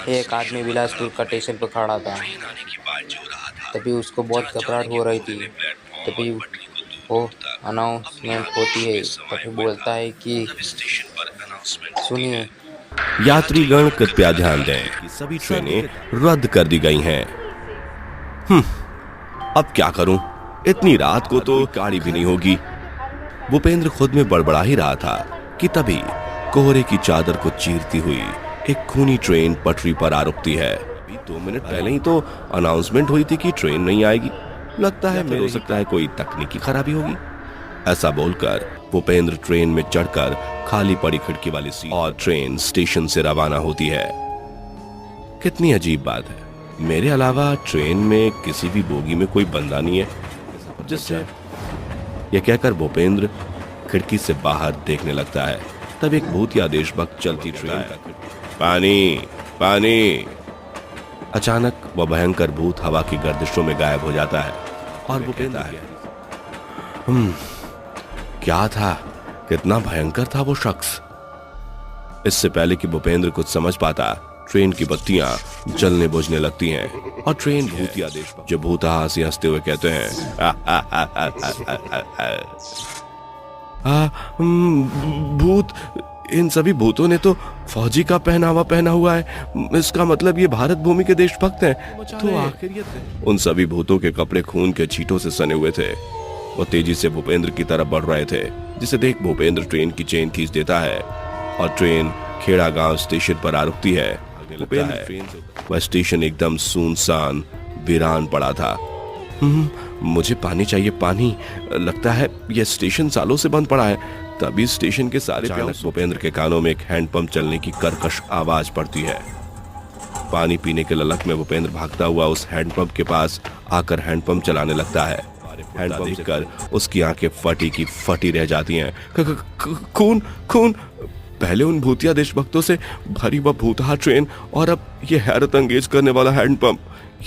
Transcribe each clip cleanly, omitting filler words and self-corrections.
एक आदमी बिलासपुर का स्टेशन पर खड़ा था। तभी उसको बहुत घबराहट हो रही थी। तभी वो अनाउंसमेंट होती है। तभी बोलता है कि सुनिए, यात्रीगण कृपया ध्यान दें कि सभी ट्रेनें रद्द कर दी गई हैं। अब क्या करूं? इतनी रात को तो गाड़ी भी नहीं होगी। भूपेंद्र खुद में बड़बड़ा ही रहा था कि तभी कोहरे की चादर को चीरती हुई एक खूनी ट्रेन पटरी पर आ रुकती है। अभी 2 मिनट पहले ही तो अनाउंसमेंट हुई थी कि ट्रेन नहीं आएगी। लगता है मेरे हो सकता है कोई तकनीकी खराबी होगी। ऐसा बोलकर भूपेंद्र ट्रेन में चढ़कर खाली पड़ी खिड़की वाली सीट और ट्रेन स्टेशन से रवाना होती है। कितनी अजीब बात है, मेरे अलावा ट्रेन में किसी भी बोगी में कोई बंदा नहीं है जिससे यह कहकर भूपेंद्र खिड़की से बाहर देखने लगता है। तब एक भूतिया देशभक्त चलती ट्रेन का पानी पानी। अचानक वह भयंकर भूत हवा की गर्दिशों में गायब हो जाता है और भूपेंद्र क्या था, कितना भयंकर था वो शख्स। इससे पहले कि भूपेंद्र कुछ समझ पाता, ट्रेन की बत्तियां जलने बुझने लगती हैं और ट्रेन भूतिया देश जो भूता हंसी हंसते हुए कहते हैं भूत, इन सभी भूतों ने तो फौजी का पहनावा पहना हुआ है। इसका मतलब ये भारत भूमि के देशभक्त हैं। तो आखिर ये उन सभी भूतों के कपड़े खून के छींटों से सने हुए थे। वो तेजी से भूपेंद्र की तरफ बढ़ रहे थे, जिसे देख भूपेंद्र ट्रेन की चेन खींच देता है और ट्रेन खेड़ा गांव स्टेशन पर आ रुकती है। वह स्टेशन एकदम सुनसान वीरान पड़ा था। मुझे पानी चाहिए, पानी। लगता है यह स्टेशन सालों से बंद पड़ा है। तभी स्टेशन के सारे भूपेंद्र के कानों में एक हैंडपंप चलने की कर्कश आवाज पड़ती है। पानी पीने के ललक में भूपेंद्र भागता हुआ उस हैंडपंप के पास आकर हैंडपंप चलाने लगता है। हैंडपंप देखकर उसकी आंखें फटी की फटी रह जाती हैं। खून खून। पहले उन भूतिया देशभक्तों से भरी वह भूतहा ट्रेन और अब ये हैरत अंगेज करने वाला हैंडपंप,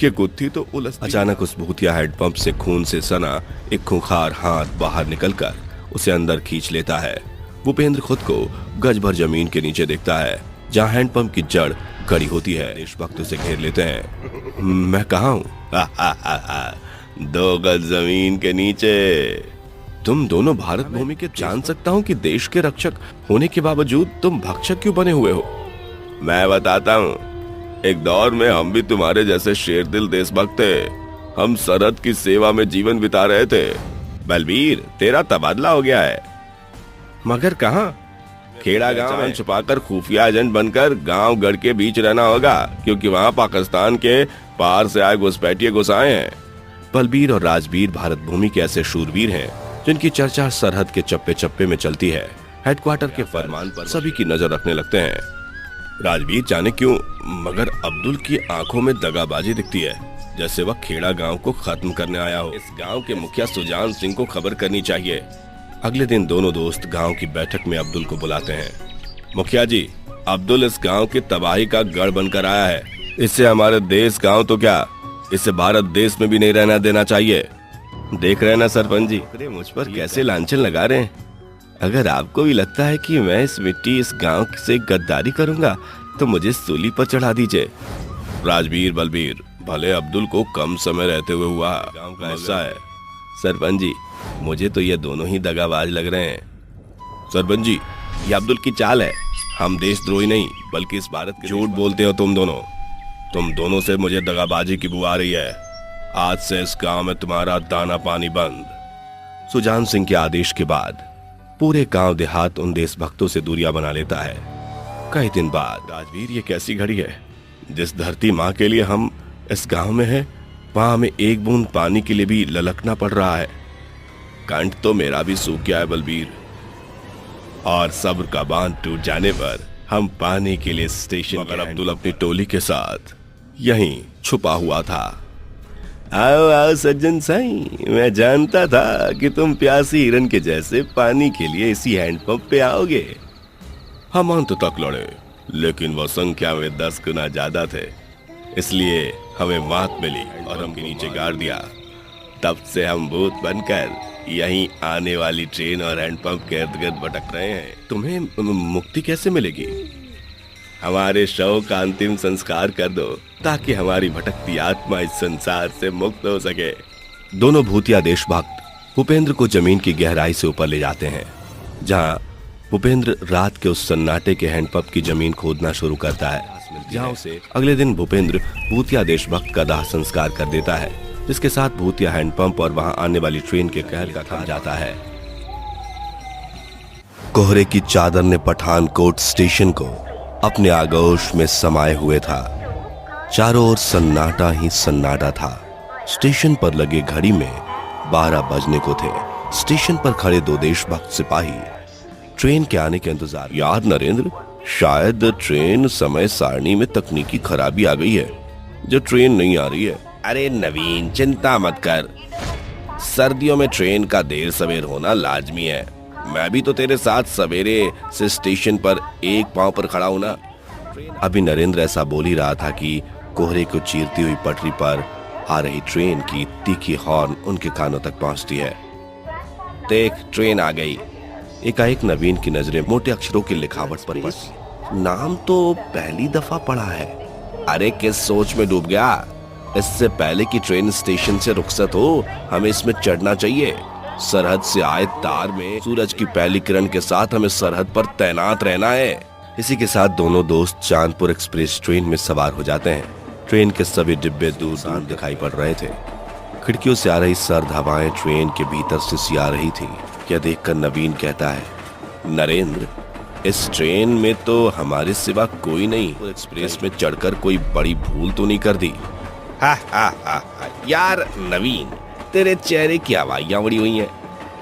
ये गुत्थी तो उलझती। अचानक उस भूतिया हैंडपंप से खून से सना एक खूंखार हाथ बाहर निकलकर उसे अंदर खींच लेता है। भूपेंद्र खुद को गज भर जमीन के नीचे देखता है, जहाँ हैंडपंप की जड़ खड़ी होती है। देशभक्त उसे घेर लेते हैं। मैं कहाँ हूँ? 2 गज जमीन के नीचे। तुम दोनों भारत भूमि के जान सकता हूँ कि देश के रक्षक होने के बावजूद तुम भक्षक क्यों बने हुए हो? मैं बताता हूँ। एक दौर में हम भी तुम्हारे जैसे शेरदिल देशभक्त थे। हम सरहद की सेवा में जीवन बिता रहे थे। बलबीर, तेरा तबादला हो गया है। मगर कहाँ? खेड़ा गांव में छुपाकर खुफिया एजेंट बनकर गांव गढ़ के बीच रहना होगा, क्योंकि वहाँ पाकिस्तान के पार से आए घुसपैठिए घुसाए हैं। बलबीर और राजबीर भारत भूमि के ऐसे शूरवीर हैं जिनकी चर्चा सरहद के चप्पे चप्पे में चलती है। हेडक्वार्टर के फरमान पर सभी की नजर रखने लगते हैं। राजबीर जाने क्यों, मगर अब्दुल की आंखों में दगाबाजी दिखती है, जैसे वह खेड़ा गांव को खत्म करने आया हो। इस गांव के मुखिया सुजान सिंह को खबर करनी चाहिए। अगले दिन दोनों दोस्त गांव की बैठक में अब्दुल को बुलाते हैं। मुखिया जी, अब्दुल इस गांव की तबाही का गढ़ बनकर आया है। इससे हमारे देश गांव तो क्या, इसे भारत देश में भी नहीं रहना देना चाहिए। देख रहे ना सरपंच जी, मुझ पर कैसे लांछन लगा रहे हैं। अगर आपको भी लगता है कि मैं इस मिट्टी इस गांव से गद्दारी करूंगा तो मुझे सूली पर चढ़ा दीजिए। राजबीर, बलबीर, भले अब्दुल को कम समय रहते हुए हुआ गांव का हिस्सा है। सरपंच जी, मुझे तो ये दोनों ही दगाबाज लग रहे हैं। सरपंच जी, ये अब्दुल की चाल है। हम देशद्रोही नहीं बल्कि इस भारत के झूठ बोलते हो तुम दोनों से मुझे दगाबाजी की बू आ रही है। आज से इस गांव में तुम्हारा दाना पानी बंद। सुजान सिंह के आदेश के बाद पूरे गांव देहात उन देशभक्तों से दूरियां बना लेता है। कई दिन बाद, राजवीर, ये कैसी घड़ी है? जिस धरती माँ के लिए हम इस गांव में हैं, वहां हमें एक बूंद पानी के लिए भी ललकना पड़ रहा है। कंठ तो मेरा भी सूख गया है बलबीर, और सब्र का बांध टूट जाने पर हम पानी के लिए स्टेशन। मगर अब्दुल अपनी टोली के साथ यहीं छुपा हुआ था। आओ आओ सज्जन साईं, मैं जानता था कि तुम प्यासी हिरन के जैसे पानी के लिए इसी हैंडपंप पे आओगे। हम अंत तक लड़े, लेकिन वह संख्या में 10 गुना ज्यादा थे, इसलिए हमें मात मिली और हम नीचे गाड़ दिया। तब से हम भूत बनकर यहीं आने वाली ट्रेन और हैंडपंप के इर्द गिर्द भटक रहे हैं। तुम्हें मुक्ति कैसे मिलेगी? हमारे शव का अंतिम संस्कार कर दो ताकि हमारी भटकती आत्मा इस संसार से मुक्त हो सके। दोनों भूतिया देशभक्त भूपेंद्र को जमीन की गहराई से ऊपर ले जाते हैं, जहां भूपेंद्र रात के उस सन्नाटे के हैंडपंप की जमीन खोदना शुरू करता है, जहां उसे अगले दिन भूपेंद्र भूतिया देशभक्त का दाह संस्कार कर देता है, जिसके साथ भूतिया हैंडपंप और वहां आने वाली ट्रेन के कहर का थम जाता है। कोहरे की चादर ने पठानकोट स्टेशन को अपने आगोश में समाये हुए था। चारों ओर सन्नाटा ही सन्नाटा था। स्टेशन पर लगे घड़ी में 12 बजने को थे। स्टेशन पर खड़े 2 देशभक्त सिपाही ट्रेन के आने के इंतजार। यार नरेंद्र, शायद ट्रेन समय सारणी में तकनीकी खराबी आ गई है, जो ट्रेन नहीं आ रही है। अरे नवीन, चिंता मत कर, सर्दियों में ट्रेन का देर सवेर होना लाजमी है। मैं भी तो तेरे साथ सवेरे से स्टेशन पर एक पांव पर खड़ा हूं ना। अभी नरेंद्र ऐसा बोल ही रहा था कि कोहरे को चीरती हुई पटरी पर आ रही ट्रेन की तीखी हॉर्न उनके कानों तक पहुंचती है। देख, ट्रेन आ गई। एकाएक नवीन की नजरें मोटे अक्षरों की लिखावट पर पड़ी। नाम तो पहली दफा पढ़ा है। अरे किस सोच में डूब गया? इससे पहले कि ट्रेन स्टेशन से रुखसत हो, हमें इसमें चढ़ना चाहिए। सरहद से आए तार में सूरज की पहली किरण के साथ हमें सरहद पर तैनात रहना है। इसी के साथ दोनों दोस्त चांदपुर एक्सप्रेस ट्रेन में सवार हो जाते हैं। ट्रेन के सभी डिब्बे दूर दूर दिखाई पड़ रहे थे। खिड़कियों से आ रही सर्द हवाएं ट्रेन के भीतर से सिया रही थी। यह देखकर नवीन कहता है, नरेंद्र, इस ट्रेन में तो हमारे सिवा कोई नहीं। एक्सप्रेस में चढ़कर कोई बड़ी भूल तो नहीं कर दी? हा हा हा हा। यार नवीन, तेरे चेहरे की हवाइयां उड़ी हुई हैं।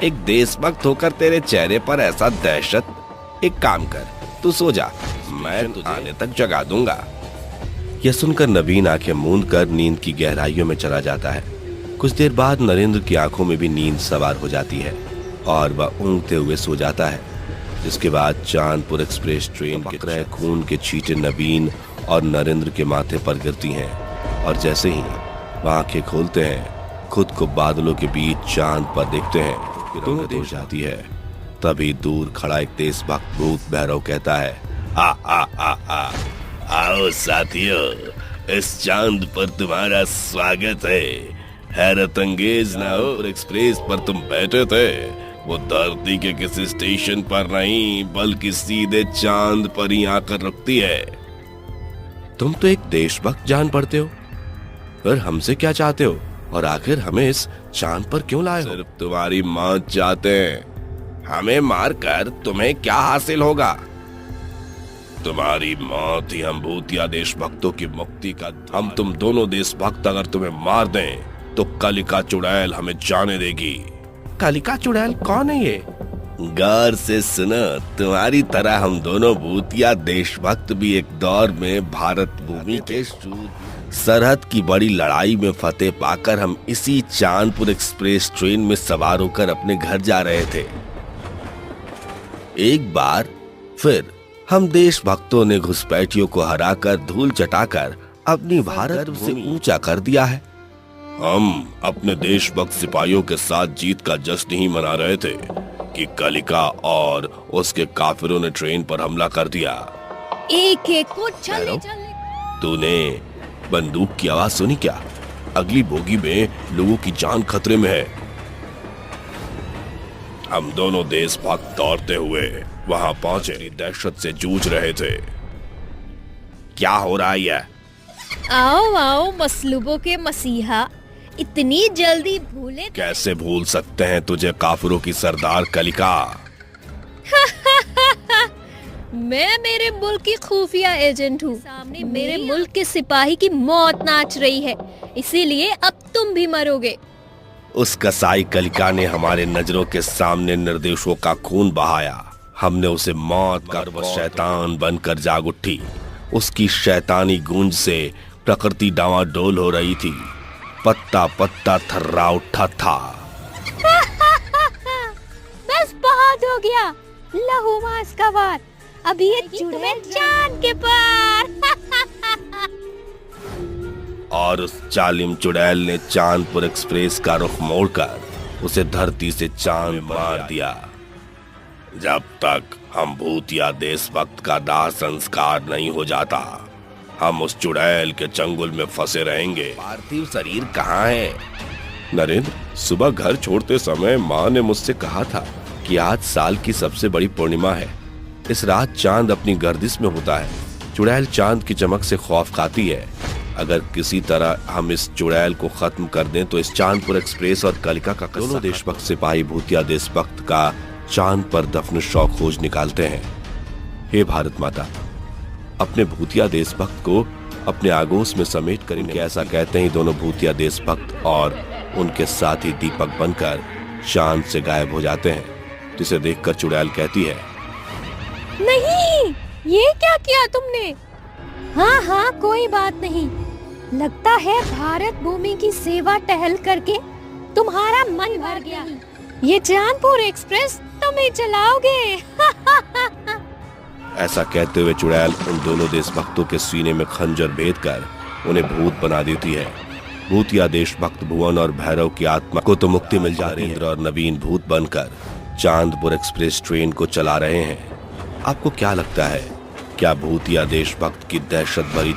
एक देशभक्त होकर तेरे चेहरे पर ऐसा दहशत। एक काम कर, तू सो जा, मैं तुझे आने तक जगा दूंगा। यह सुनकर नवीन आंखें मूंद कर नींद की गहराइयों में चला जाता है। कुछ देर बाद नरेंद्र की आंखों में भी नींद सवार हो जाती है और वह ऊँघते हुए सो जाता है। जिसके बाद चांदपुर एक्सप्रेस ट्रेन के क्रय खून के छींटे नवीन और नरेंद्र के माथे पर गिरती हैं, और जैसे ही वह आंखें खोलते हैं, खुद को बादलों के बीच चांद पर देखते हैं। दोनों हो जाती है। तभी दूर खड़ा एक देशभक्त भूत भैरव कहता है, आ आ आ आ आओ साथियों, इस चांद पर तुम्हारा स्वागत है। हैरत अंगेज ना हो, एक्सप्रेस पर तुम बैठे थे, वो धरती के किसी स्टेशन पर नहीं बल्कि सीधे चांद पर ही आकर रुकती है। तुम तो एक देशभक्त जान पड़ते हो, फिर हमसे क्या चाहते हो और आखिर हमें इस चांद पर क्यों लाए हो? सिर्फ तुम्हारी मौत चाहते हैं। हमें मारकर तुम्हें क्या हासिल होगा? तुम्हारी मौत ही हम भूतिया देशभक्तों की मुक्ति का। हम तुम दोनों देशभक्त अगर तुम्हें मार दें तो कालिका चुड़ैल हमें जाने देगी। कालिका चुड़ैल कौन है ये? गौर से सुनो, तुम्हारी तरह हम दोनों भूतिया देशभक्त भी एक दौर में भारत भूमि के सरहद की बड़ी लड़ाई में फतेह पाकर हम इसी चांदपुर एक्सप्रेस ट्रेन में सवार होकर अपने घर जा रहे थे। एक बार फिर हम देशभक्तों ने घुसपैठियों को हराकर धूल चटाकर अपनी भारत से ऊंचा कर दिया है। हम अपने देशभक्त सिपाहियों के साथ जीत का जश्न ही मना रहे थे कि कालिका और उसके काफिरों ने ट्रेन पर हमला कर दिया। एक एक को चले। तूने बंदूक की आवाज सुनी क्या? अगली बोगी में लोगों की जान खतरे में है। हम दोनों देशभक्त दौड़ते हुए वहां पहुंचे, दहशत से जूझ रहे थे। क्या हो रहा है? आओ आओ मसलूबों के मसीहा, इतनी जल्दी भूले? कैसे भूल सकते हैं तुझे काफिरों की सरदार कालिका। मैं मेरे मुल्क की खुफिया एजेंट हूँ। सामने मेरे मुल्क के सिपाही की मौत नाच रही है, इसीलिए अब तुम भी मरोगे। उस कसाई कालिका ने हमारे नजरों के सामने निर्दोषों का खून बहाया। हमने उसे मौत का शैतान बनकर जाग उठी। उसकी शैतानी गूंज से प्रकृति डावाडोल हो रही थी। पत्ता पत्ता थर्रा उठा था। बस बहुत हो गया, लहू मांस का वार। अभी ये चुड़ैल चांद के पार। और उस जालिम चुड़ैल ने चांदपुर एक्सप्रेस का रुख मोड़कर उसे धरती से चांद मार दिया। जब तक हम भूतिया देशभक्त का दाह संस्कार नहीं हो जाता। हम उस चुड़ैल के चंगुल में फंसे रहेंगे। पार्थिव शरीर कहाँ है? नरेंद्र, सुबह घर छोड़ते समय माँ ने मुझसे कहा था कि आज साल की सबसे बड़ी पूर्णिमा है। इस रात चांद अपनी गर्दिश में होता है। चुड़ैल चांद की चमक से खौफ खाती है। अगर किसी तरह हम इस चुड़ैल को खत्म कर दें तो इस चांदपुर एक्सप्रेस और कालिका का दोनों देशभक्त सिपाही भूतिया देशभक्त का चांद पर दफन शव खोज निकालते हैं। हे भारत माता, अपने भूतिया देशभक्त को अपने आगोश में समेट कर इनके ऐसा कहते ही दोनों भूतिया देशभक्त और उनके साथी दीपक बनकर चांद से गायब हो जाते हैं। जिसे देखकर चुड़ैल कहती है, नहीं, ये क्या किया तुमने? हाँ हाँ, कोई बात नहीं। लगता है भारत भूमि की सेवा टहल करके तुम्हारा मन भर गया। ये चांदपुर एक्सप्रेस तुम ही चलाओगे। ऐसा कहते हुए चुड़ैल उन दोनों देशभक्तों के सीने में खंजर भेद कर उन्हें भूत बना देती है। भूतिया देशभक्त भुवन और भैरव की आत्मा को तो मुक्ति मिल जाती है। नरेंद्र और नवीन भूत बनकर चांदपुर एक्सप्रेस ट्रेन को चला रहे हैं। आपको क्या लगता है, क्या भूतिया देशभक्त की दहशत भरी